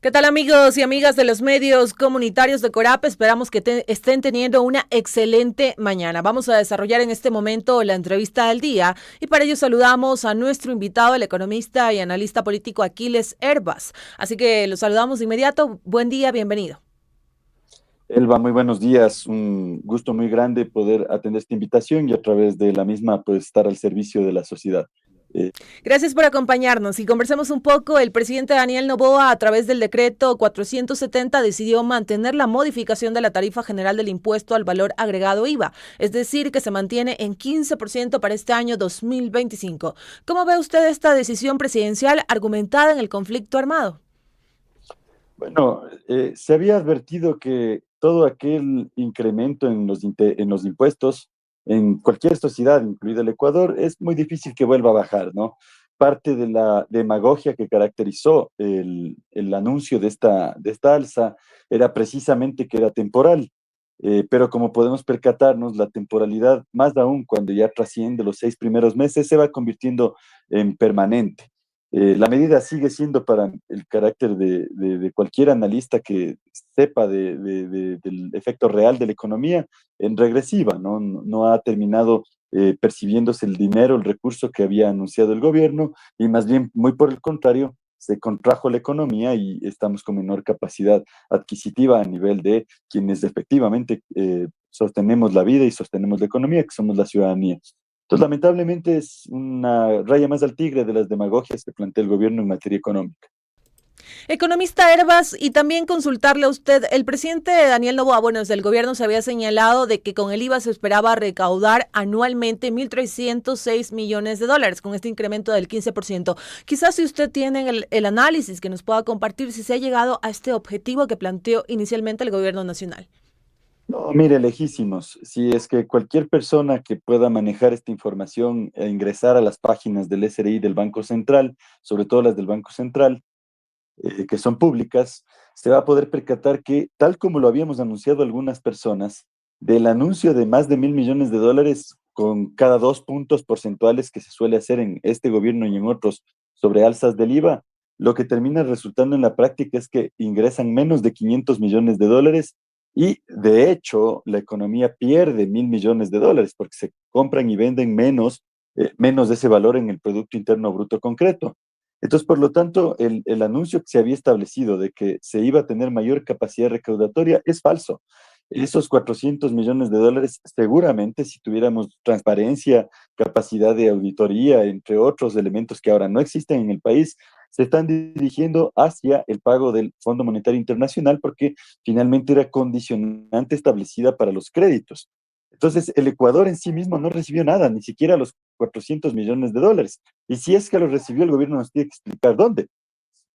¿Qué tal, amigos y amigas de los medios comunitarios de Corap? Esperamos que estén teniendo una excelente mañana. Vamos a desarrollar en este momento la entrevista del día y para ello saludamos a nuestro invitado, el economista y analista político Aquiles Herbas. Así que lo saludamos de inmediato. Buen día, bienvenido. Elba, muy buenos días. Un gusto muy grande poder atender esta invitación y a través de la misma pues estar al servicio de la sociedad. Eh, Gracias por acompañarnos y conversemos un poco. El presidente Daniel Noboa, a través del decreto 470, decidió mantener la modificación de la tarifa general del impuesto al valor agregado IVA, es decir, que se mantiene en 15% para este año 2025. ¿Cómo ve usted esta decisión presidencial argumentada en el conflicto armado? bueno, se había advertido que todo aquel incremento en en los impuestos en cualquier sociedad, incluido el Ecuador, es muy difícil que vuelva a bajar, ¿no? Parte de la demagogia que caracterizó el anuncio de de esta alza era precisamente que era temporal. Pero como podemos percatarnos, la temporalidad, más aún cuando ya trasciende los 6 primeros meses, se va convirtiendo en permanente. La medida sigue siendo para el carácter de cualquier analista que sepa del efecto real de la economía en regresiva, ¿no? No ha terminado percibiéndose el dinero, el recurso que había anunciado el gobierno, y más bien, muy por el contrario, se contrajo la economía y estamos con menor capacidad adquisitiva a nivel de quienes efectivamente sostenemos la vida y sostenemos la economía, que somos la ciudadanía. Entonces, lamentablemente es una raya más al tigre de las demagogias que plantea el gobierno en materia económica. Economista Herbas, y también consultarle a usted, el presidente Daniel Noboa, bueno, desde el gobierno se había señalado de que con el IVA se esperaba recaudar anualmente 1.306 millones de dólares con este incremento del 15%. Quizás si usted tiene el análisis que nos pueda compartir si se ha llegado a este objetivo que planteó inicialmente el gobierno nacional. No, mire, lejísimos. Si es que cualquier persona que pueda manejar esta información e ingresar a las páginas del SRI del Banco Central, sobre todo las del Banco Central, que son públicas, se va a poder percatar que, tal como lo habíamos anunciado algunas personas, del anuncio de más de $1.000 millones con cada 2 puntos porcentuales que se suele hacer en este gobierno y en otros sobre alzas del IVA, lo que termina resultando en la práctica es que ingresan menos de $500 millones y de hecho la economía pierde $1.000 millones porque se compran y venden menos de ese valor en el Producto Interno Bruto concreto. Entonces, por lo tanto, el anuncio que se había establecido de que se iba a tener mayor capacidad recaudatoria es falso. Esos $400 millones seguramente, si tuviéramos transparencia, capacidad de auditoría, entre otros elementos que ahora no existen en el país, se están dirigiendo hacia el pago del Fondo Monetario Internacional porque finalmente era condicionante establecida para los créditos. Entonces, el Ecuador en sí mismo no recibió nada, ni siquiera los $400 millones. Y si es que lo recibió, el gobierno nos tiene que explicar dónde,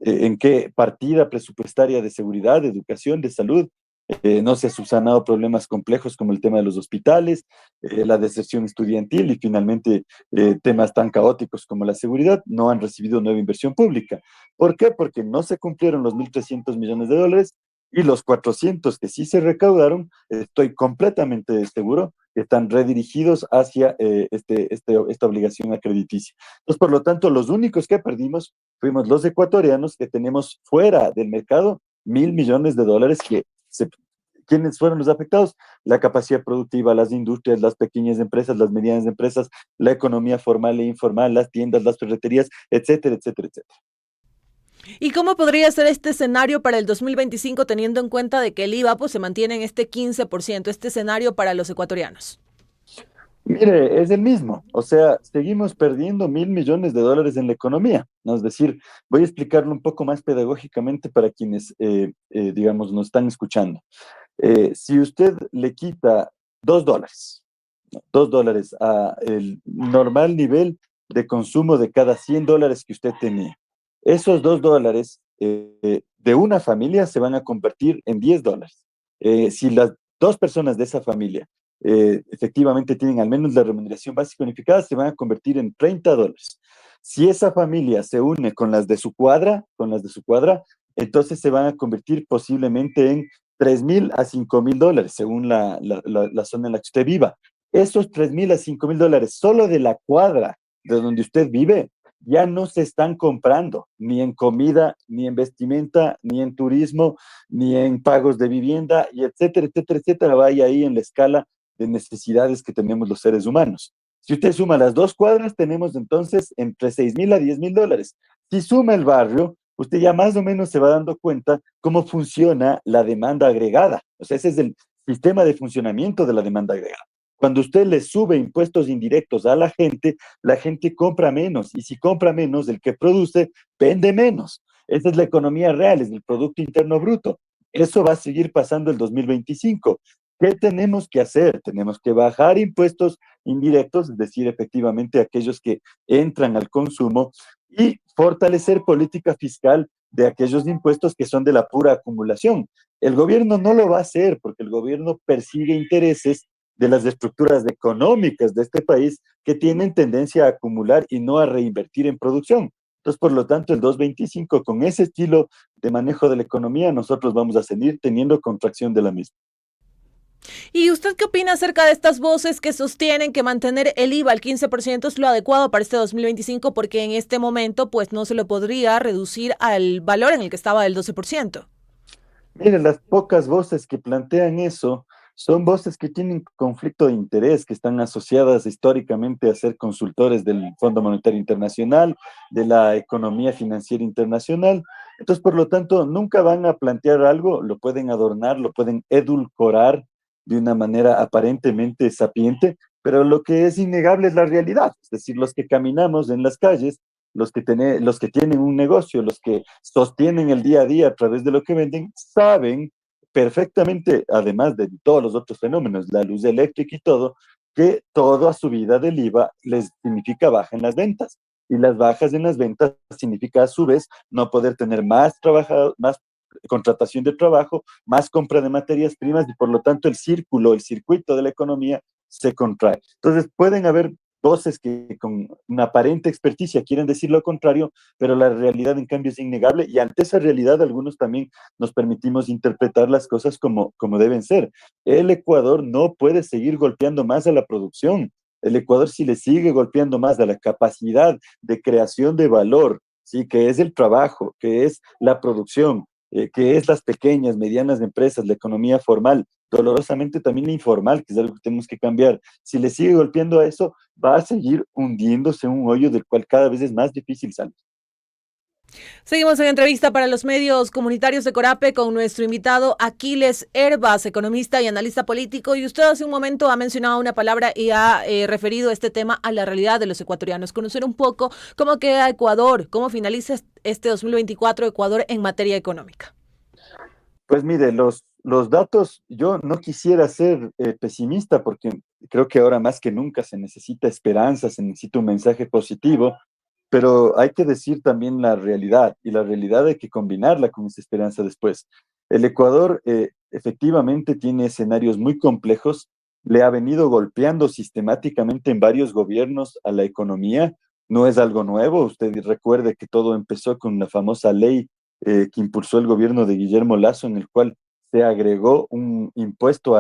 en qué partida presupuestaria de seguridad, de educación, de salud. No se ha subsanado problemas complejos como el tema de los hospitales, la deserción estudiantil y finalmente temas tan caóticos como la seguridad no han recibido nueva inversión pública. ¿Por qué? Porque no se cumplieron los $1.300 millones y los 400 que sí se recaudaron, estoy completamente seguro que están redirigidos hacia esta obligación acrediticia. Entonces, por lo tanto, los únicos que perdimos fuimos los ecuatorianos que tenemos fuera del mercado $1.000 millones ¿quiénes fueron los afectados? La capacidad productiva, las industrias, las pequeñas empresas, las medianas empresas, la economía formal e informal, las tiendas, las ferreterías, etcétera, etcétera, etcétera. ¿Y cómo podría ser este escenario para el 2025 teniendo en cuenta de que el IVA pues, se mantiene en este 15%, este escenario para los ecuatorianos? Mire, es el mismo, o sea, seguimos perdiendo $1.000 millones en la economía, ¿no? Es decir, voy a explicarlo un poco más pedagógicamente para quienes, digamos, nos están escuchando. Si usted le quita $2, ¿no? $2 a el normal nivel de consumo de cada $100 que usted tenía, esos $2 de una familia se van a convertir en $10. Si las dos personas de esa familia efectivamente tienen al menos la remuneración básica unificada, se van a convertir en $30. Si esa familia se une con las de su cuadra, entonces se van a convertir posiblemente en $3.000 a $5.000, según la zona en la que usted viva. Esos $3.000 a $5.000 solo de la cuadra de donde usted vive ya no se están comprando, ni en comida, ni en vestimenta, ni en turismo, ni en pagos de vivienda, y etcétera, etcétera, etcétera, vaya ahí en la escala de necesidades que tenemos los seres humanos. Si usted suma las dos cuadras, tenemos entonces entre 6.000 a 10.000 dólares. Si suma el barrio, usted ya más o menos se va dando cuenta cómo funciona la demanda agregada. O sea, ese es el sistema de funcionamiento de la demanda agregada. Cuando usted le sube impuestos indirectos a la gente compra menos. Y si compra menos, el que produce vende menos. Esa es la economía real, es el Producto Interno Bruto. Eso va a seguir pasando el 2025. ¿Qué tenemos que hacer? Tenemos que bajar impuestos indirectos, es decir, efectivamente aquellos que entran al consumo, y fortalecer política fiscal de aquellos impuestos que son de la pura acumulación. El gobierno no lo va a hacer porque el gobierno persigue intereses de las estructuras económicas de este país que tienen tendencia a acumular y no a reinvertir en producción. Entonces, por lo tanto, el 225, con ese estilo de manejo de la economía, nosotros vamos a seguir teniendo contracción de la misma. ¿Y usted qué opina acerca de estas voces que sostienen que mantener el IVA al 15% es lo adecuado para este 2025 porque en este momento pues no se lo podría reducir al valor en el que estaba del 12%? Miren, las pocas voces que plantean eso son voces que tienen conflicto de interés, que están asociadas históricamente a ser consultores del Fondo Monetario Internacional, de la economía financiera internacional. Entonces, por lo tanto, nunca van a plantear algo, lo pueden adornar, lo pueden edulcorar de una manera aparentemente sapiente, pero lo que es innegable es la realidad. Es decir, los que caminamos en las calles, los que tienen un negocio, los que sostienen el día a día a través de lo que venden, saben perfectamente, además de todos los otros fenómenos, la luz eléctrica y todo, que toda subida del IVA les significa baja en las ventas. Y las bajas en las ventas significa a su vez no poder tener más trabajo, más contratación de trabajo, más compra de materias primas y por lo tanto el círculo, el circuito de la economía se contrae. Entonces pueden haber voces que con una aparente experticia quieren decir lo contrario, pero la realidad en cambio es innegable y ante esa realidad algunos también nos permitimos interpretar las cosas como deben ser. El Ecuador no puede seguir golpeando más a la producción. El Ecuador si le sigue golpeando más a la capacidad de creación de valor, ¿sí? Que es el trabajo, que es la producción, que es las pequeñas, medianas empresas, la economía formal, dolorosamente también la informal, que es algo que tenemos que cambiar. Si le sigue golpeando a eso, va a seguir hundiéndose en un hoyo del cual cada vez es más difícil salir. Seguimos en entrevista para los medios comunitarios de Corape con nuestro invitado Aquiles Herbas, economista y analista político. Y usted hace un momento ha mencionado una palabra y ha referido este tema a la realidad de los ecuatorianos. Conocer un poco cómo queda Ecuador, cómo finaliza este 2024 Ecuador en materia económica. Pues mire, los datos, yo no quisiera ser pesimista porque creo que ahora más que nunca se necesita esperanza, se necesita un mensaje positivo, pero hay que decir también la realidad y la realidad hay que combinarla con esa esperanza después. El Ecuador efectivamente tiene escenarios muy complejos, le ha venido golpeando sistemáticamente en varios gobiernos a la economía, no es algo nuevo, usted recuerde que todo empezó con la famosa ley que impulsó el gobierno de Guillermo Lasso, en el cual se agregó un impuesto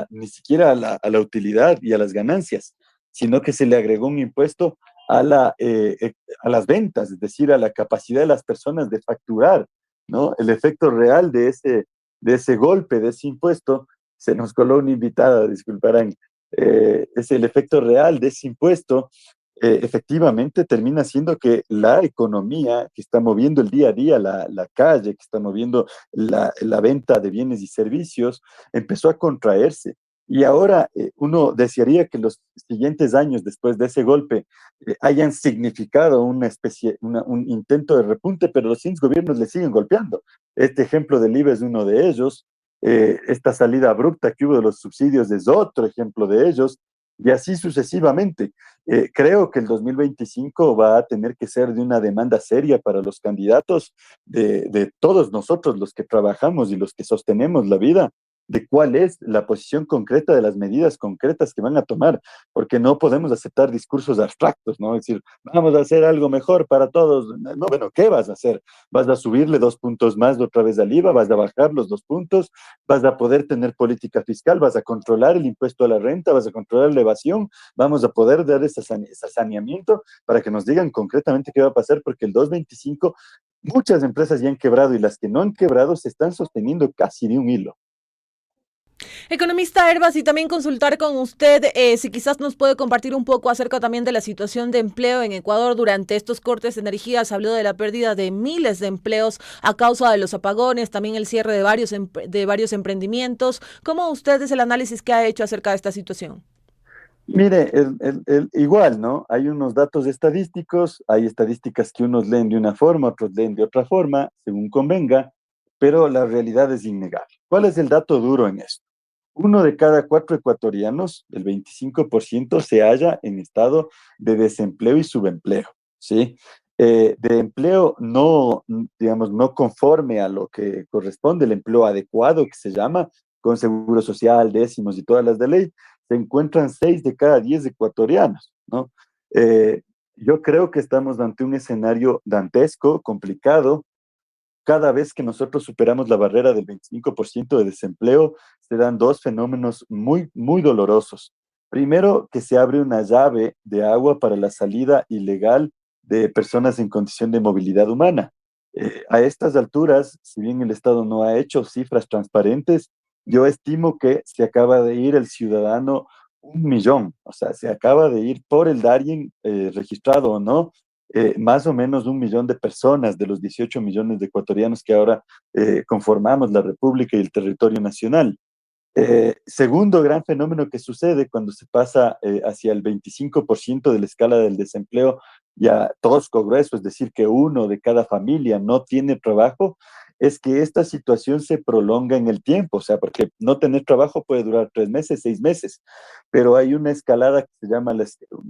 ni siquiera a la utilidad y a las ganancias, sino que se le agregó un impuesto a las ventas, es decir, a la capacidad de las personas de facturar, ¿no? El efecto real de ese golpe, de ese impuesto, se nos coló una invitada, disculparán, es el efecto real de ese impuesto, efectivamente termina siendo que la economía que está moviendo el día a día, la calle, que está moviendo la venta de bienes y servicios, empezó a contraerse. Y ahora uno desearía que los siguientes años después de ese golpe hayan significado un intento de repunte, pero los siguientes gobiernos le siguen golpeando. Este ejemplo del IVA es uno de ellos. Esta salida abrupta que hubo de los subsidios es otro ejemplo de ellos, y así sucesivamente. Creo que el 2025 va a tener que ser de una demanda seria para los candidatos, de todos nosotros, los que trabajamos y los que sostenemos la vida, de cuál es la posición concreta de las medidas concretas que van a tomar, porque no podemos aceptar discursos abstractos, ¿no? Es decir, vamos a hacer algo mejor para todos. No, bueno, ¿qué vas a hacer? ¿Vas a subirle 2 puntos más de otra vez al IVA? ¿Vas a bajar los 2 puntos? ¿Vas a poder tener política fiscal? ¿Vas a controlar el impuesto a la renta? ¿Vas a controlar la evasión? ¿Vamos a poder dar ese saneamiento para que nos digan concretamente qué va a pasar? Porque el 225 muchas empresas ya han quebrado y las que no han quebrado se están sosteniendo casi de un hilo. Economista Herbas, y también consultar con usted si quizás nos puede compartir un poco acerca también de la situación de empleo en Ecuador durante estos cortes de energía. Se habló de la pérdida de miles de empleos a causa de los apagones, también el cierre de varios emprendimientos. ¿Cómo usted es el análisis que ha hecho acerca de esta situación? Mire, igual, ¿no? Hay unos datos estadísticos, hay estadísticas que unos leen de una forma, otros leen de otra forma, según convenga, pero la realidad es innegable. ¿Cuál es el dato duro en esto? Uno de cada 4 ecuatorianos, el 25%, se halla en estado de desempleo y subempleo, ¿sí? De empleo no, digamos, no conforme a lo que corresponde, el empleo adecuado que se llama, con seguro social, décimos y todas las de ley, se encuentran 6 de cada 10 ecuatorianos, ¿no? Eh, yo creo que estamos ante un escenario dantesco, complicado. Cada vez que nosotros superamos la barrera del 25% de desempleo, se dan dos fenómenos muy, muy dolorosos. Primero, que se abre una llave de agua para la salida ilegal de personas en condición de movilidad humana. A estas alturas, si bien el Estado no ha hecho cifras transparentes, yo estimo que se acaba de ir el ciudadano 1 millón, o sea, se acaba de ir por el Darien, registrado o no, más o menos 1 millón de personas de los 18 millones de ecuatorianos que ahora conformamos la República y el territorio nacional. Segundo gran fenómeno que sucede cuando se pasa hacia el 25% de la escala del desempleo ya tosco, grueso, es decir, que uno de cada familia no tiene trabajo, es que esta situación se prolonga en el tiempo, o sea, porque no tener trabajo puede durar 3 meses, 6 meses, pero hay una escalada que se llama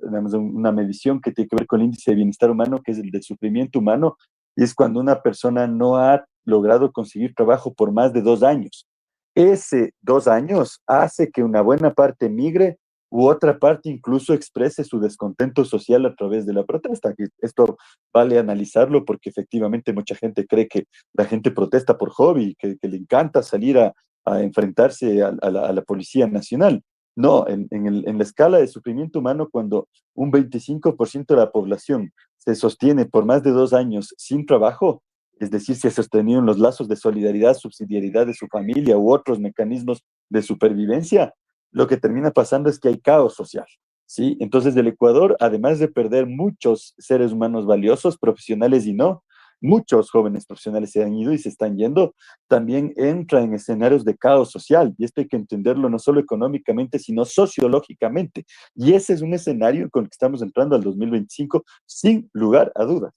digamos, una medición que tiene que ver con el índice de bienestar humano, que es el del sufrimiento humano, y es cuando una persona no ha logrado conseguir trabajo por más de 2 años. Ese 2 años hace que una buena parte migre u otra parte incluso exprese su descontento social a través de la protesta. Que esto vale analizarlo porque efectivamente mucha gente cree que la gente protesta por hobby, que le encanta salir a enfrentarse a la Policía Nacional. No, en la escala de sufrimiento humano, cuando un 25% de la población se sostiene por más de 2 años sin trabajo, es decir, se ha sostenido en los lazos de solidaridad, subsidiariedad de su familia u otros mecanismos de supervivencia, lo que termina pasando es que hay caos social, ¿sí? Entonces, el Ecuador, además de perder muchos seres humanos valiosos, profesionales y no, muchos jóvenes profesionales se han ido y se están yendo, también entra en escenarios de caos social, y esto hay que entenderlo no solo económicamente, sino sociológicamente. Y ese es un escenario con el que estamos entrando al 2025 sin lugar a dudas.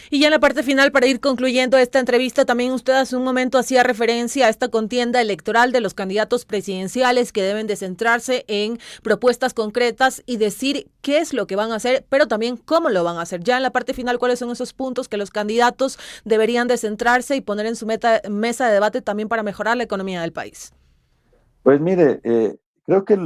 Y ya en la parte final, para ir concluyendo esta entrevista, también usted hace un momento hacía referencia a esta contienda electoral de los candidatos presidenciales que deben de centrarse en propuestas concretas y decir qué es lo que van a hacer, pero también cómo lo van a hacer. Ya en la parte final, ¿cuáles son esos puntos que los candidatos deberían de centrarse y poner en su mesa de debate también para mejorar la economía del país? Pues mire, creo que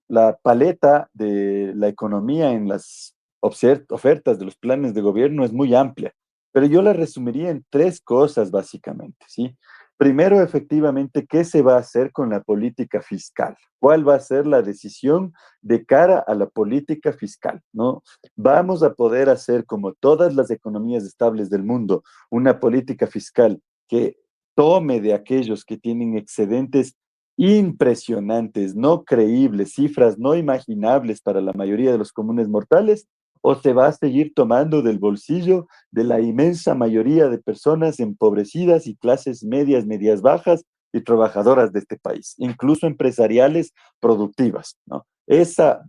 la paleta de la economía en las ofertas de los planes de gobierno es muy amplia, pero yo la resumiría en tres cosas básicamente, ¿sí? Primero, efectivamente, ¿qué se va a hacer con la política fiscal? ¿Cuál va a ser la decisión de cara a la política fiscal, ¿no? Vamos a poder hacer, como todas las economías estables del mundo, una política fiscal que tome de aquellos que tienen excedentes impresionantes, no creíbles, cifras no imaginables para la mayoría de los comunes mortales, o se va a seguir tomando del bolsillo de la inmensa mayoría de personas empobrecidas y clases medias, medias bajas y trabajadoras de este país, incluso empresariales productivas, ¿no? Esa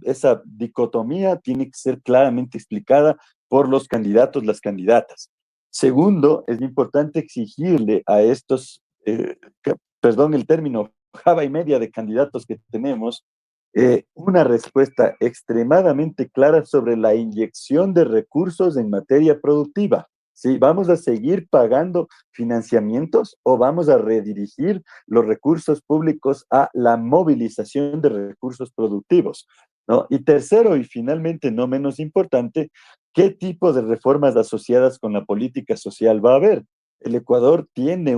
dicotomía tiene que ser claramente explicada por los candidatos, las candidatas. Segundo, es importante exigirle a estos, perdón el término, java y media de candidatos que tenemos, una respuesta extremadamente clara sobre la inyección de recursos en materia productiva, ¿sí? ¿Vamos a seguir pagando financiamientos o vamos a redirigir los recursos públicos a la movilización de recursos productivos? ¿No? Y tercero, y finalmente no menos importante, ¿qué tipo de reformas asociadas con la política social va a haber? El Ecuador tiene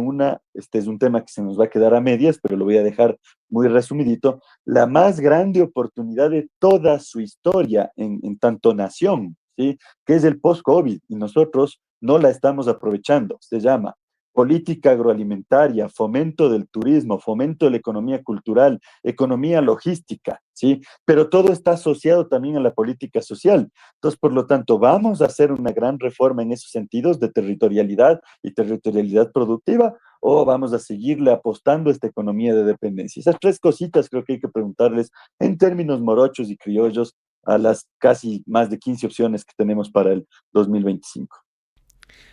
este es un tema que se nos va a quedar a medias, pero lo voy a dejar muy resumidito, la más grande oportunidad de toda su historia en tanto nación, ¿sí? Que es el post-COVID, y nosotros no la estamos aprovechando. Se llama política agroalimentaria, fomento del turismo, fomento de la economía cultural, economía logística, ¿sí? Pero todo está asociado también a la política social. Entonces, por lo tanto, vamos a hacer una gran reforma en esos sentidos de territorialidad y territorialidad productiva, o vamos a seguirle apostando a esta economía de dependencia. Esas tres cositas creo que hay que preguntarles en términos morochos y criollos a las casi más de 15 opciones que tenemos para el 2025.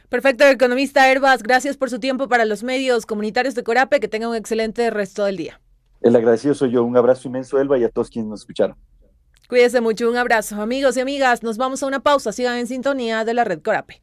Perfecto, economista Herbas, gracias por su tiempo para los medios comunitarios de Corape, que tenga un excelente resto del día. El agradecido soy yo. Un abrazo inmenso, Elba, y a todos quienes nos escucharon. Cuídese mucho, un abrazo. Amigos y amigas, nos vamos a una pausa, sigan en sintonía de la Red Corape.